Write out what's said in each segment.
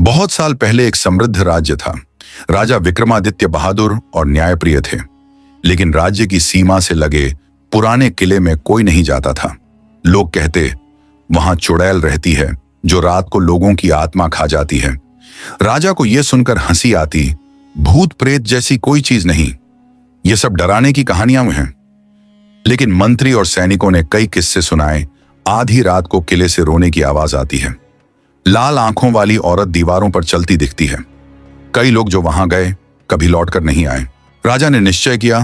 बहुत साल पहले एक समृद्ध राज्य था। राजा विक्रमादित्य बहादुर और न्यायप्रिय थे, लेकिन राज्य की सीमा से लगे पुराने किले में कोई नहीं जाता था। लोग कहते, वहां चुड़ैल रहती है जो रात को लोगों की आत्मा खा जाती है। राजा को यह सुनकर हंसी आती, भूत प्रेत जैसी कोई चीज नहीं, ये सब डराने की कहानियां हैं। लेकिन मंत्री और सैनिकों ने कई किस्से सुनाए। आधी रात को किले से रोने की आवाज आती है। लाल आंखों वाली औरत दीवारों पर चलती दिखती है। कई लोग जो वहां गए कभी लौटकर नहीं आए। राजा ने निश्चय किया,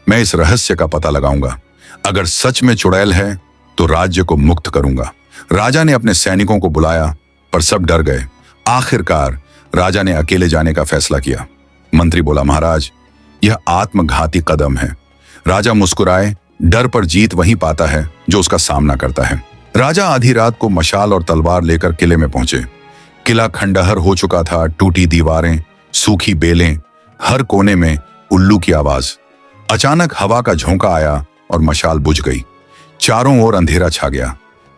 मैं इस रहस्य का पता लगाऊंगा। अगर सच में चुड़ैल है तो राज्य को मुक्त करूंगा। राजा ने अपने सैनिकों को बुलाया, पर सब डर गए। आखिरकार राजा ने अकेले जाने का फैसला किया। मंत्री बोला, महाराज, यह आत्मघाती कदम है। राजा मुस्कुराए, डर पर जीत वही पाता है जो उसका सामना करता है। राजा आधी रात को मशाल और तलवार लेकर किले में पहुंचे। किला खंडहर हो चुका था, टूटी दीवारें, सूखी बेलें, हर कोने में उल्लू की आवाज। अचानक हवा का झोंका आया और मशाल बुझ गई। चारों ओर अंधेरा छा गया।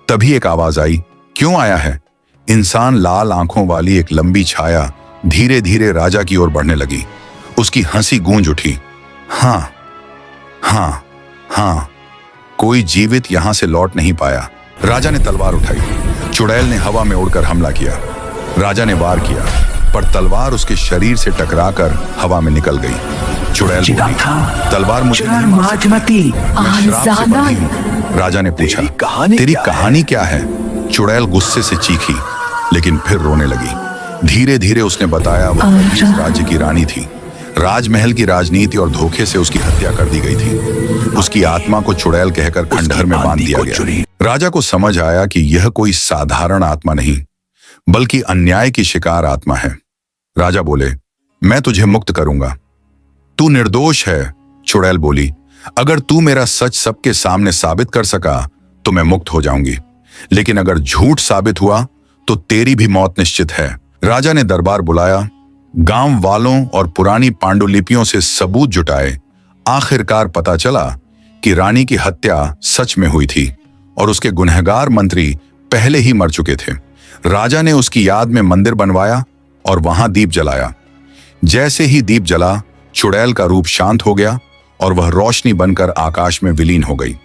तभी एक आवाज आई, क्यों आया है? इंसान लाल आंखों वाली एक लंबी छाया धीरे धीरे राजा की ओर बढ़ने लगी। उसकी हंसी गूंज उठी, हाँ हाँ हाँ, कोई जीवित यहां से लौट नहीं पाया। राजा ने तलवार उठाई। चुड़ैल ने हवा में उड़कर हमला किया। राजा ने वार किया, पर तलवार उसके शरीर से टकराकर हवा में निकल गई। चुड़ैल बोली, तलवार मुझे नहीं मार सकती, मैं श्राप से बंधी हूं। राजा ने पूछा, तेरी कहानी क्या है? चुड़ैल गुस्से से चीखी, लेकिन फिर रोने लगी। धीरे धीरे उसने बताया, वह इस राज्य की रानी थी। राजमहल की राजनीति और धोखे से उसकी हत्या कर दी गई थी। उसकी आत्मा को चुड़ैल कहकर खंडहर में बांध दिया गया। राजा को समझ आया कि यह कोई साधारण आत्मा नहीं, बल्कि अन्याय की शिकार आत्मा है। राजा बोले, मैं तुझे मुक्त करूंगा। तू निर्दोष है। चुड़ैल बोली, अगर तू मेरा सच सबके सामने साबित कर सका तो मैं मुक्त हो जाऊंगी, लेकिन अगर झूठ साबित हुआ तो तेरी भी मौत निश्चित है। राजा ने दरबार बुलाया, गांव वालों और पुरानी पांडुलिपियों से सबूत जुटाए। आखिरकार पता चला कि रानी की हत्या सच में हुई थी और उसके गुनहगार मंत्री पहले ही मर चुके थे। राजा ने उसकी याद में मंदिर बनवाया और वहां दीप जलाया। जैसे ही दीप जला, चुड़ैल का रूप शांत हो गया और वह रोशनी बनकर आकाश में विलीन हो गई।